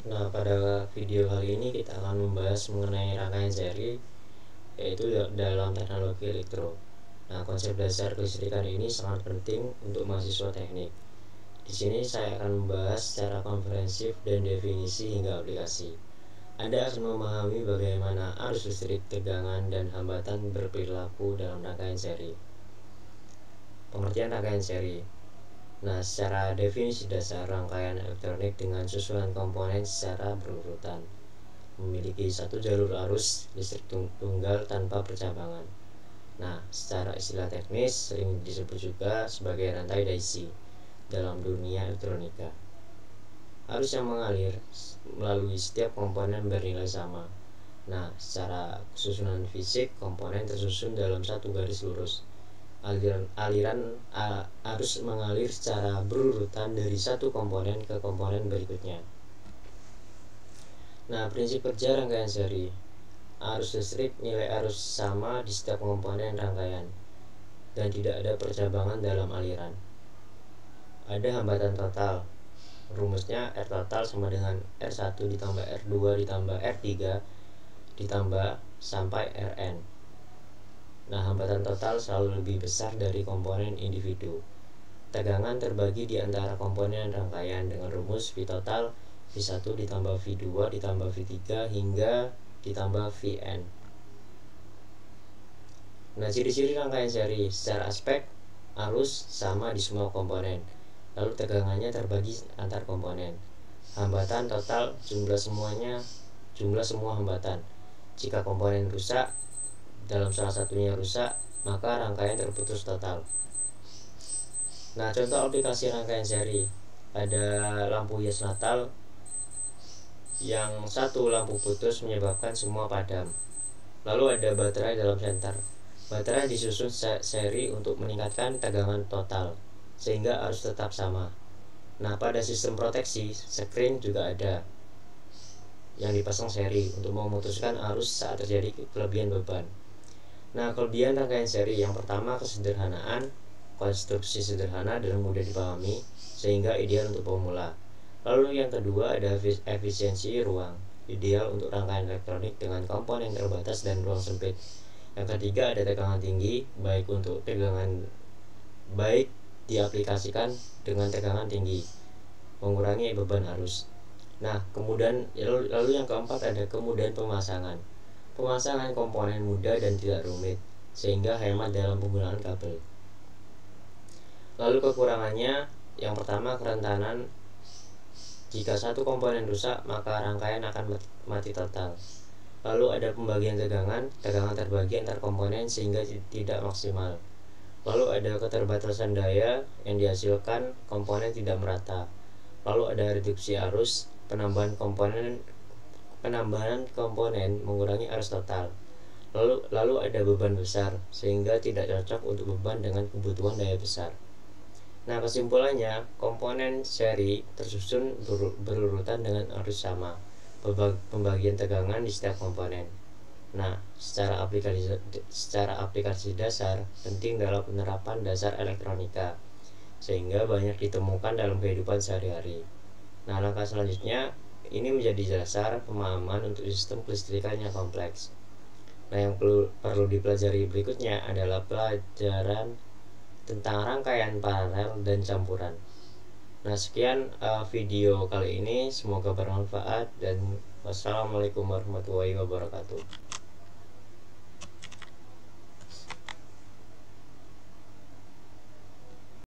Nah, pada video kali ini kita akan membahas mengenai rangkaian seri, yaitu dalam teknologi elektro. Nah, konsep dasar kelistrikan ini sangat penting untuk mahasiswa teknik. Di sini saya akan membahas secara komprehensif dan definisi hingga aplikasi. Anda akan memahami bagaimana arus listrik, tegangan, dan hambatan berperilaku dalam rangkaian seri. Pengertian rangkaian seri. Nah, secara definisi dasar, rangkaian elektronik dengan susunan komponen secara berurutan memiliki satu jalur arus listrik tunggal tanpa percabangan. Nah, secara istilah teknis sering disebut juga sebagai rantai Daisy dalam dunia elektronika. Arus yang mengalir melalui setiap komponen bernilai sama. Nah, secara susunan fisik, komponen tersusun dalam satu garis lurus. Aliran arus mengalir secara berurutan dari satu komponen ke komponen berikutnya. Nah, prinsip kerja rangkaian seri. Arus listrik nilai arus sama di setiap komponen rangkaian dan tidak ada percabangan dalam aliran. Ada hambatan total. Rumusnya R total sama dengan R1 ditambah R2 ditambah R3 ditambah sampai Rn. Nah, hambatan total selalu lebih besar dari komponen individu. Tegangan terbagi di antara komponen rangkaian dengan rumus V total V1 ditambah V2 ditambah V3 hingga ditambah Vn. Nah, ciri-ciri rangkaian seri. Secara aspek, arus sama di semua komponen. Lalu tegangannya terbagi antar komponen. Hambatan total jumlah semua hambatan. Jika komponen rusak, dalam salah satunya rusak, maka rangkaian terputus total. Nah, contoh aplikasi rangkaian seri. Ada lampu hias Natal yang satu lampu putus menyebabkan semua padam. Lalu ada baterai dalam senter. Baterai disusun seri untuk meningkatkan tegangan total sehingga arus tetap sama. Nah, pada sistem proteksi, screen juga ada yang dipasang seri untuk memutuskan arus saat terjadi kelebihan beban. Nah, kelebihan rangkaian seri yang pertama kesederhanaan, konstruksi sederhana dan mudah dipahami sehingga ideal untuk pemula. Lalu yang kedua ada efisiensi ruang, ideal untuk rangkaian elektronik dengan komponen terbatas dan ruang sempit. Yang ketiga ada tegangan tinggi, baik diaplikasikan dengan tegangan tinggi, mengurangi beban arus. Nah, kemudian lalu yang keempat ada kemudahan pemasangan. Pemasangan komponen mudah dan tidak rumit sehingga hemat dalam penggunaan kabel. Lalu kekurangannya, yang pertama kerentanan. Jika satu komponen rusak, maka rangkaian akan mati total. Lalu ada pembagian tegangan terbagi antar komponen sehingga tidak maksimal. Lalu ada keterbatasan daya yang dihasilkan komponen tidak merata. Lalu ada reduksi arus, penambahan komponen mengurangi arus total. Lalu ada beban besar sehingga tidak cocok untuk beban dengan kebutuhan daya besar. Nah, kesimpulannya, komponen seri tersusun berurutan dengan arus sama, pembagian tegangan di setiap komponen. Nah, secara aplikasi dasar penting dalam penerapan dasar elektronika sehingga banyak ditemukan dalam kehidupan sehari-hari. Nah, langkah selanjutnya ini menjadi dasar pemahaman untuk sistem kelistrikan yang kompleks. Nah, yang perlu dipelajari berikutnya adalah pelajaran tentang rangkaian paralel dan campuran. Nah, sekian video kali ini, semoga bermanfaat dan wassalamualaikum warahmatullahi wabarakatuh.